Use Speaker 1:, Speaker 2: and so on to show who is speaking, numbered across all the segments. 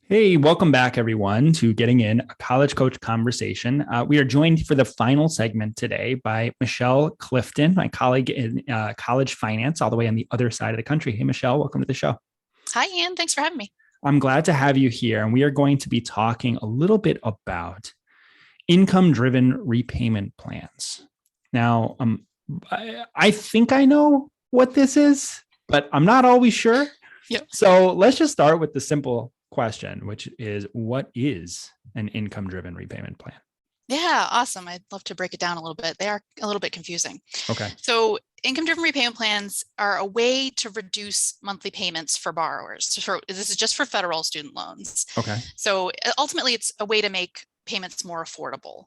Speaker 1: Hey, welcome back, everyone, to Getting In, a College Coach Conversation. We are joined for the final segment today by Michelle Clifton, my colleague in college finance, all the way on the other side of the country. Hey, Michelle, welcome to the show.
Speaker 2: Hi, Ian. Thanks for having me.
Speaker 1: I'm glad to have you here, and we are going to be talking a little bit about income-driven repayment plans. Now, I think I know what this is, but I'm not always sure.
Speaker 2: Yep.
Speaker 1: So let's just start with the simple question, which is what is an income driven repayment plan?
Speaker 2: Yeah, awesome. I'd love to break it down a little bit. They are a little bit confusing.
Speaker 1: Okay.
Speaker 2: So, income-driven repayment plans are a way to reduce monthly payments for borrowers. So this is just for federal student loans.
Speaker 1: Okay.
Speaker 2: So ultimately, it's a way to make payments more affordable.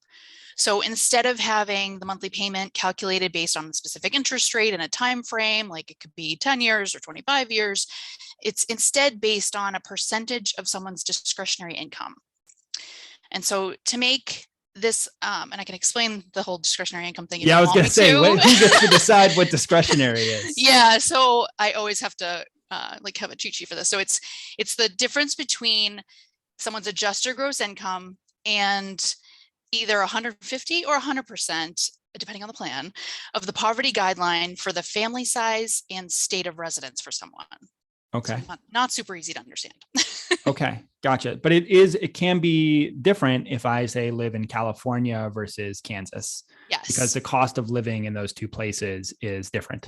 Speaker 2: So instead of having the monthly payment calculated based on a specific interest rate and a time frame, like it could be 10 years or 25 years, it's instead based on a percentage of someone's discretionary income. And so to make this, and I can explain the whole discretionary income thing.
Speaker 1: Yeah, I was going to say, who gets to decide what discretionary is?
Speaker 2: Yeah, so I always have to have a cheat sheet for this. So it's the difference between someone's adjusted gross income and either 150 or 100%, depending on the plan, of the poverty guideline for the family size and state of residence for someone.
Speaker 1: Okay.
Speaker 2: So not super easy to understand.
Speaker 1: Okay. Gotcha. But it can be different if I say live in California versus Kansas.
Speaker 2: Yes.
Speaker 1: Because the cost of living in those two places is different.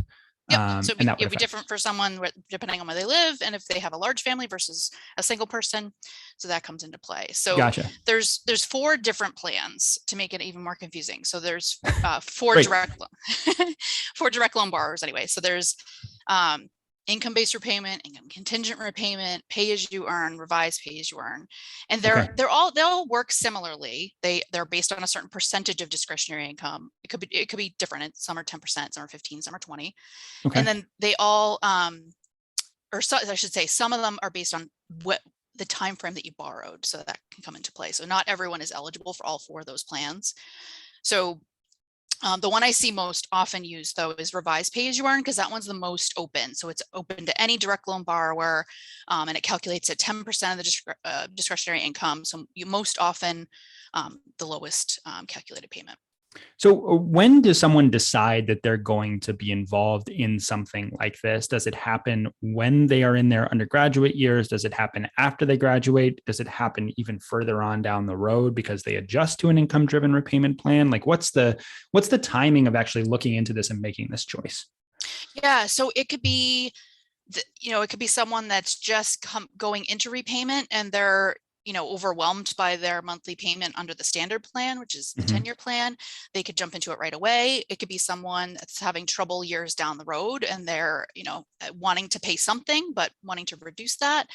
Speaker 2: Yep. So it would be different for someone depending on where they live and if they have a large family versus a single person. So that comes into play. So
Speaker 1: gotcha.
Speaker 2: There's four different plans to make it even more confusing. So there's four direct loan borrowers anyway. So there's income-based repayment, income contingent repayment, pay as you earn, revised pay as you earn. And they'll all work similarly. They're based on a certain percentage of discretionary income. It could be different. Some are 10%, some are 15, some are 20. Okay. And then they all I should say some of them are based on what the time frame that you borrowed. So that can come into play. So not everyone is eligible for all four of those plans. So the one I see most often used, though, is revised pay as you earn, because that one's the most open. So it's open to any direct loan borrower, and it calculates at 10% of the discretionary income. So you most often the lowest calculated payment.
Speaker 1: So when does someone decide that they're going to be involved in something like this? Does it happen when they are in their undergraduate years? Does it happen after they graduate? Does it happen even further on down the road because they adjust to an income-driven repayment plan? Like what's the timing of actually looking into this and making this choice?
Speaker 2: Yeah, so it could be, it could be someone that's just going into repayment and they're overwhelmed by their monthly payment under the standard plan, which is the 10-year plan. They could jump into it right away. It could be someone that's having trouble years down the road and they're, wanting to pay something, but wanting to reduce that.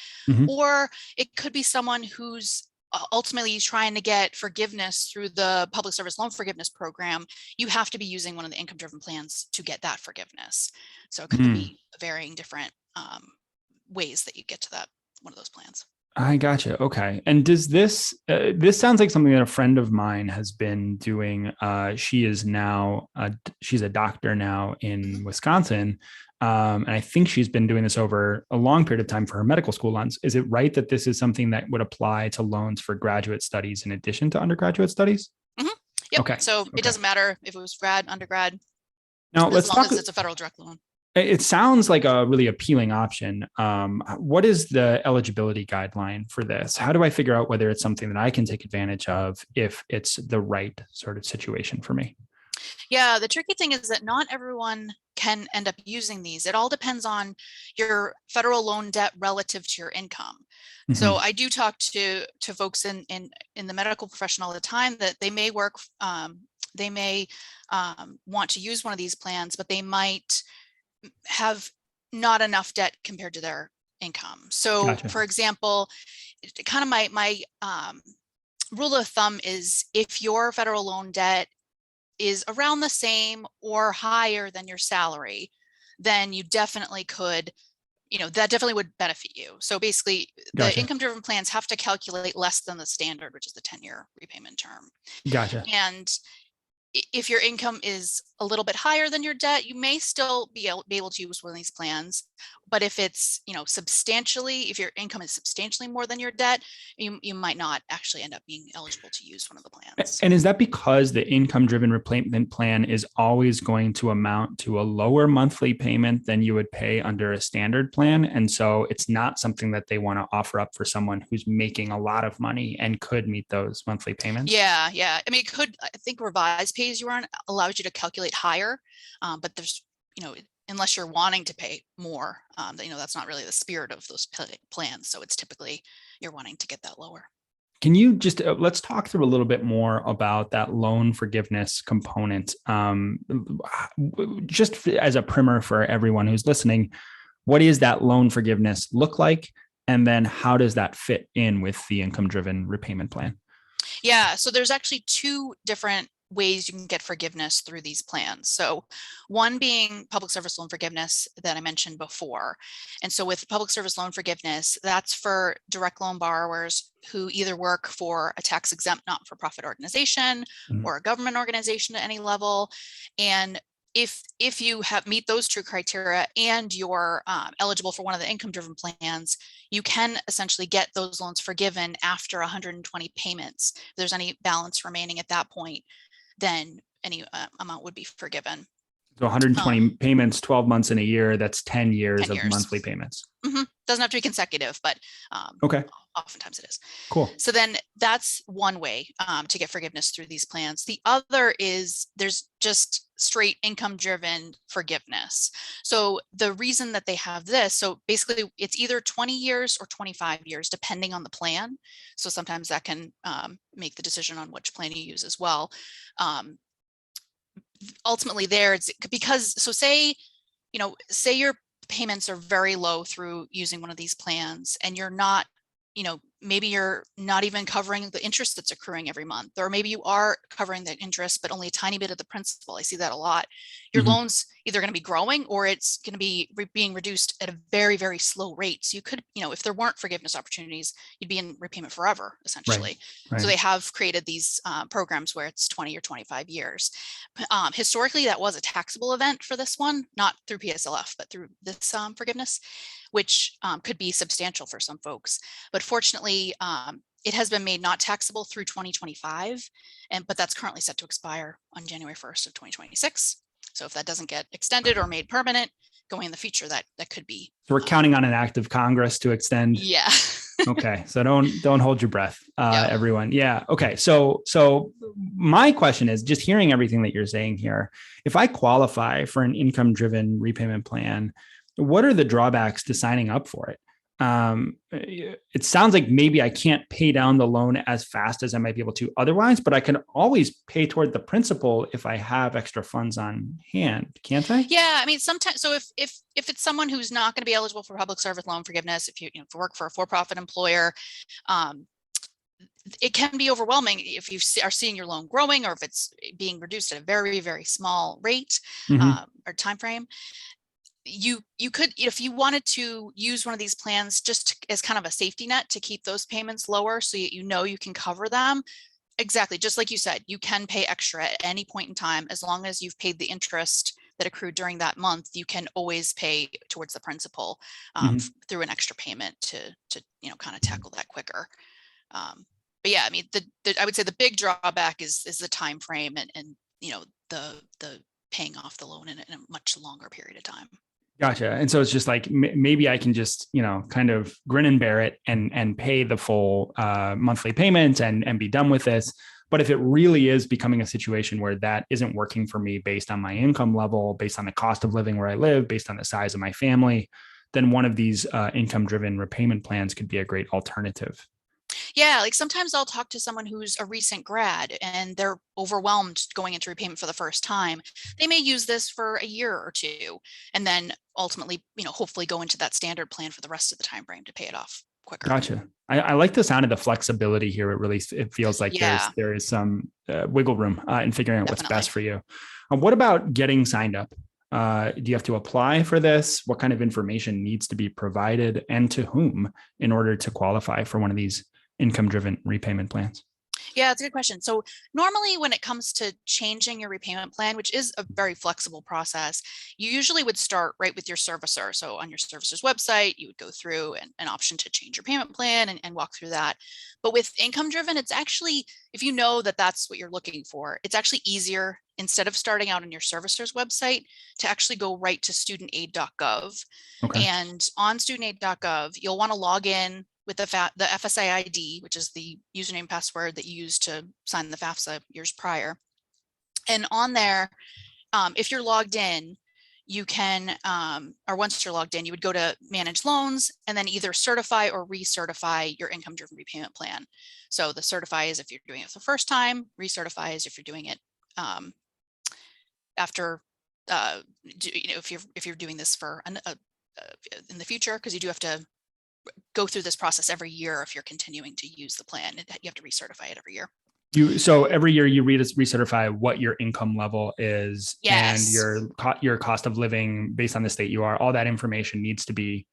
Speaker 2: Or it could be someone who's ultimately trying to get forgiveness through the public service loan forgiveness program. You have to be using one of the income-driven plans to get that forgiveness. So it could be varying different ways that you get to that one of those plans.
Speaker 1: I gotcha. Okay. And does this sounds like something that a friend of mine has been doing. She is now she's a doctor now in Wisconsin. And I think she's been doing this over a long period of time for her medical school loans. Is it right that this is something that would apply to loans for graduate studies in addition to undergraduate studies?
Speaker 2: Yep. Okay. So it doesn't matter if it was grad, undergrad.
Speaker 1: Now
Speaker 2: as long as it's a federal direct loan.
Speaker 1: It sounds like a really appealing option. What is the eligibility guideline for this? How do I figure out whether it's something that I can take advantage of if it's the right sort of situation for me?
Speaker 2: Yeah, the tricky thing is that not everyone can end up using these. It all depends on your federal loan debt relative to your income. So I do talk to folks in the medical profession all the time that they may work, they may want to use one of these plans, but they might have not enough debt compared to their income. So for example, kind of my rule of thumb is if your federal loan debt is around the same or higher than your salary, then you definitely could, that definitely would benefit you. So basically the income-driven plans have to calculate less than the standard, which is the 10-year repayment term.
Speaker 1: Gotcha.
Speaker 2: And if your income is a little bit higher than your debt, you may still be able to use one of these plans. But if it's, if your income is substantially more than your debt, you might not actually end up being eligible to use one of the plans.
Speaker 1: And is that because the income-driven repayment plan is always going to amount to a lower monthly payment than you would pay under a standard plan? And so it's not something that they want to offer up for someone who's making a lot of money and could meet those monthly payments?
Speaker 2: Yeah. I mean, I think revised pay as you earn allows you to calculate higher, but there's, unless you're wanting to pay more, that's not really the spirit of those plans. So it's typically you're wanting to get that lower.
Speaker 1: Can you just let's talk through a little bit more about that loan forgiveness component? Just as a primer for everyone who's listening, what does that loan forgiveness look like? And then how does that fit in with the income-driven repayment plan?
Speaker 2: Yeah, so there's actually two different ways you can get forgiveness through these plans. So one being public service loan forgiveness that I mentioned before. And so with public service loan forgiveness, that's for direct loan borrowers who either work for a tax exempt not-for-profit organization or a government organization at any level. And if you meet those two criteria and you're eligible for one of the income-driven plans, you can essentially get those loans forgiven after 120 payments. If there's any balance remaining at that point, then any amount would be forgiven.
Speaker 1: So 120 payments, 12 months in a year, that's 10 years
Speaker 2: 10
Speaker 1: of
Speaker 2: years.
Speaker 1: monthly payments.
Speaker 2: Doesn't have to be consecutive, but
Speaker 1: okay,
Speaker 2: oftentimes it is.
Speaker 1: Cool.
Speaker 2: So then that's one way to get forgiveness through these plans. The other is there's just straight income-driven forgiveness. So the reason that they have this, so basically it's either 20 years or 25 years, depending on the plan. So sometimes that can make the decision on which plan you use as well. Ultimately there, it's because, so say your payments are very low through using one of these plans and you're not, maybe you're not even covering the interest that's accruing every month, or maybe you are covering the interest, but only a tiny bit of the principal. I see that a lot. Your loan's either going to be growing or it's going to be being reduced at a very, very slow rate. So you could, if there weren't forgiveness opportunities, you'd be in repayment forever, essentially. Right. So they have created these programs where it's 20 or 25 years. Historically, that was a taxable event for this one, not through PSLF, but through this forgiveness, which could be substantial for some folks. But fortunately, it has been made not taxable through 2025, but that's currently set to expire on January 1st of 2026. So if that doesn't get extended or made permanent, going in the future, that could be.
Speaker 1: So we're counting on an act of Congress to extend.
Speaker 2: Yeah.
Speaker 1: Okay. So don't hold your breath, everyone. Yeah. Okay. So my question is, just hearing everything that you're saying here, if I qualify for an income-driven repayment plan, what are the drawbacks to signing up for it? It sounds like maybe I can't pay down the loan as fast as I might be able to otherwise, but I can always pay toward the principal if I have extra funds on hand, can't I?
Speaker 2: Yeah, I mean, sometimes. So if it's someone who's not going to be eligible for public service loan forgiveness, if you work for a for-profit employer, it can be overwhelming if you are seeing your loan growing or if it's being reduced at a very, very small rate or time frame. You could, if you wanted to use one of these plans just as kind of a safety net to keep those payments lower so you can cover them. Exactly. Just like you said, you can pay extra at any point in time. As long as you've paid the interest that accrued during that month, you can always pay towards the principal through an extra payment to kind of tackle that quicker. But yeah, I mean, I would say the big drawback is the time frame and the paying off the loan in a much longer period of time.
Speaker 1: Gotcha. And so it's just like, maybe I can just, kind of grin and bear it and pay the full monthly payment and be done with this. But if it really is becoming a situation where that isn't working for me based on my income level, based on the cost of living where I live, based on the size of my family, then one of these income-driven repayment plans could be a great alternative.
Speaker 2: Yeah, like sometimes I'll talk to someone who's a recent grad and they're overwhelmed going into repayment for the first time. They may use this for a year or two and then ultimately, hopefully go into that standard plan for the rest of the time frame to pay it off quicker.
Speaker 1: Gotcha. I like the sound of the flexibility here. It feels like there is some wiggle room in figuring out what's best for you. What about getting signed up? Do you have to apply for this? What kind of information needs to be provided and to whom in order to qualify for one of these income-driven repayment plans?
Speaker 2: Yeah, it's a good question. So normally when it comes to changing your repayment plan, which is a very flexible process, you usually would start right with your servicer. So on your servicer's website, you would go through an option to change your payment plan and walk through that. But with income driven, it's actually, if you know that that's what you're looking for, it's actually easier instead of starting out on your servicer's website to actually go right to studentaid.gov.
Speaker 1: Okay.
Speaker 2: And on studentaid.gov, you'll want to log in with the FSA ID, which is the username password that you used to sign the FAFSA years prior. And on there, if you're logged in, you can, or once you're logged in, you would go to manage loans and then either certify or recertify your income driven repayment plan. So the certify is if you're doing it for the first time, recertify is if you're doing it after, if you're doing this for in the future, because you do have to go through this process every year if you're continuing to use the plan. You have to recertify it every year.
Speaker 1: So every year you recertify what your income level is,
Speaker 2: yes,
Speaker 1: and your cost of living based on the state you are. All that information needs to be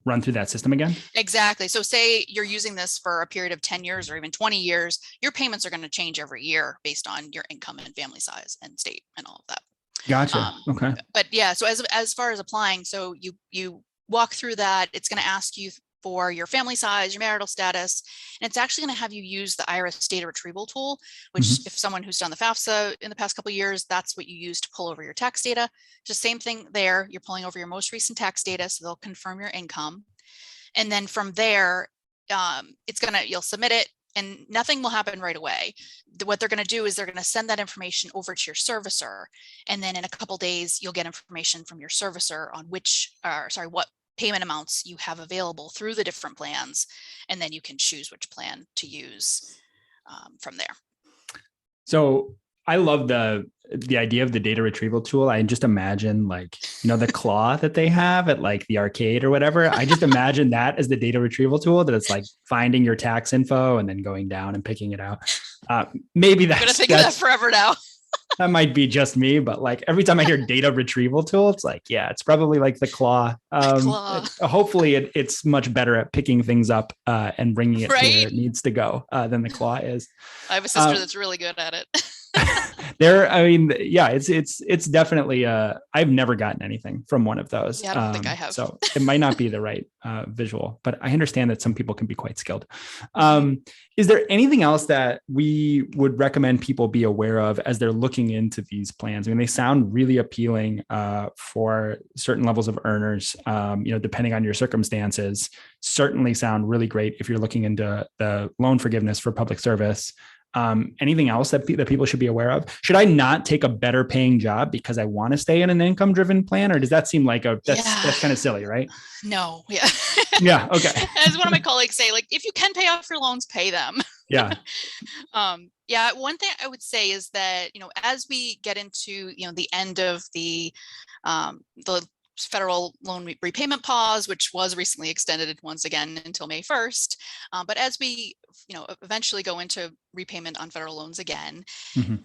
Speaker 1: run through that system again.
Speaker 2: Exactly. So say you're using this for a period of 10 years or even 20 years, your payments are going to change every year based on your income and family size and state and all of that.
Speaker 1: Gotcha. Okay.
Speaker 2: But yeah, so as far as applying, so you walk through that. It's going to ask you for your family size, your marital status, and it's actually going to have you use the IRS data retrieval tool, which if someone who's done the FAFSA in the past couple of years, that's what you use to pull over your tax data. Just same thing there. You're pulling over your most recent tax data, so they'll confirm your income. And then from there, you'll submit it and nothing will happen right away. What they're going to do is they're going to send that information over to your servicer. And then in a couple of days, you'll get information from your servicer on what payment amounts you have available through the different plans. And then you can choose which plan to use from there.
Speaker 1: So I love the idea of the data retrieval tool. I just imagine the claw that they have at like the arcade or whatever. I just imagine that as the data retrieval tool, that it's like finding your tax info and then going down and picking it out. Maybe that's
Speaker 2: I'm gonna think of that forever now.
Speaker 1: That might be just me, but like every time I hear data retrieval tool, it's like, yeah, it's probably like the claw. Hopefully it's much better at picking things up and bringing it to where it needs to go than the claw is.
Speaker 2: I have a sister that's really good at it.
Speaker 1: It's definitely I've never gotten anything from one of those.
Speaker 2: Yeah, I don't think I have.
Speaker 1: So it might not be the right visual, but I understand that some people can be quite skilled. Is there anything else that we would recommend people be aware of as they're looking into these plans? I mean, they sound really appealing for certain levels of earners, depending on your circumstances. Certainly sound really great if you're looking into the loan forgiveness for public service. Anything else that people should be aware of? Should I not take a better paying job because I want to stay in an income driven plan? Or does that seem like that's kind of silly, right?
Speaker 2: No. Yeah.
Speaker 1: Yeah. Okay.
Speaker 2: As one of my colleagues say, like, if you can pay off your loans, pay them.
Speaker 1: Yeah.
Speaker 2: One thing I would say is that, as we get into, the end of the federal loan repayment pause, which was recently extended once again until May 1st. But as we, eventually go into repayment on federal loans again,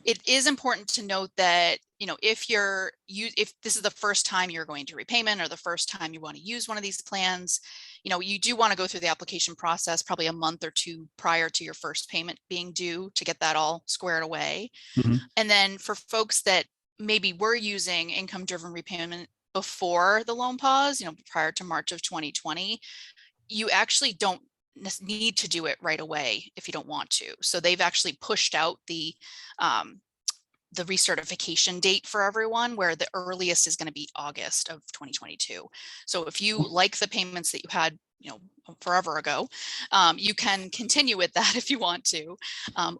Speaker 2: it is important to note that, if this is the first time you're going to repayment or the first time you want to use one of these plans, you do want to go through the application process probably a month or two prior to your first payment being due to get that all squared away. And then for folks that maybe were using income driven repayment before the loan pause, prior to March of 2020, you actually don't need to do it right away if you don't want to. So they've actually pushed out the recertification date for everyone, where the earliest is going to be August of 2022. So if you like the payments that you had, forever ago, you can continue with that if you want to.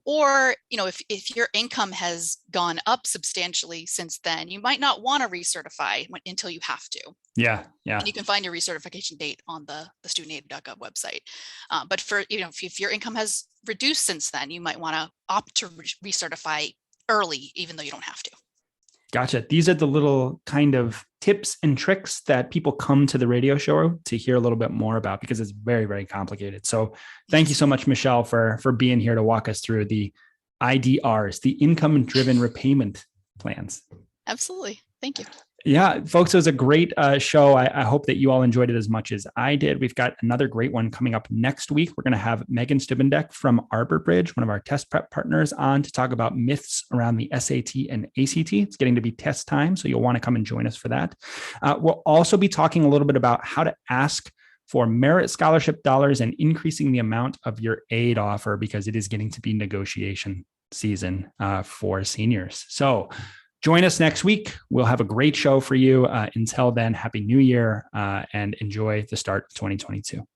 Speaker 2: Or, if your income has gone up substantially since then, you might not want to recertify until you have to.
Speaker 1: Yeah.
Speaker 2: And you can find your recertification date on the studentaid.gov website. But for, if your income has reduced since then, you might want to opt to recertify early, even though you don't have to.
Speaker 1: Gotcha. These are the little kind of tips and tricks that people come to the radio show to hear a little bit more about, because it's very, very complicated. So thank you so much, Michelle, for being here to walk us through the IDRs, the income driven repayment plans.
Speaker 2: Absolutely. Thank you.
Speaker 1: Yeah, folks, it was a great show. I hope that you all enjoyed it as much as I did. We've got another great one coming up next week. We're going to have Megan Stibendek from Arbor Bridge, one of our test prep partners, on to talk about myths around the SAT and ACT. It's getting to be test time, so you'll want to come and join us for that. We'll also be talking a little bit about how to ask for merit scholarship dollars and increasing the amount of your aid offer, because it is getting to be negotiation season for seniors. So join us next week. We'll have a great show for you. Until then, Happy New Year and enjoy the start of 2022.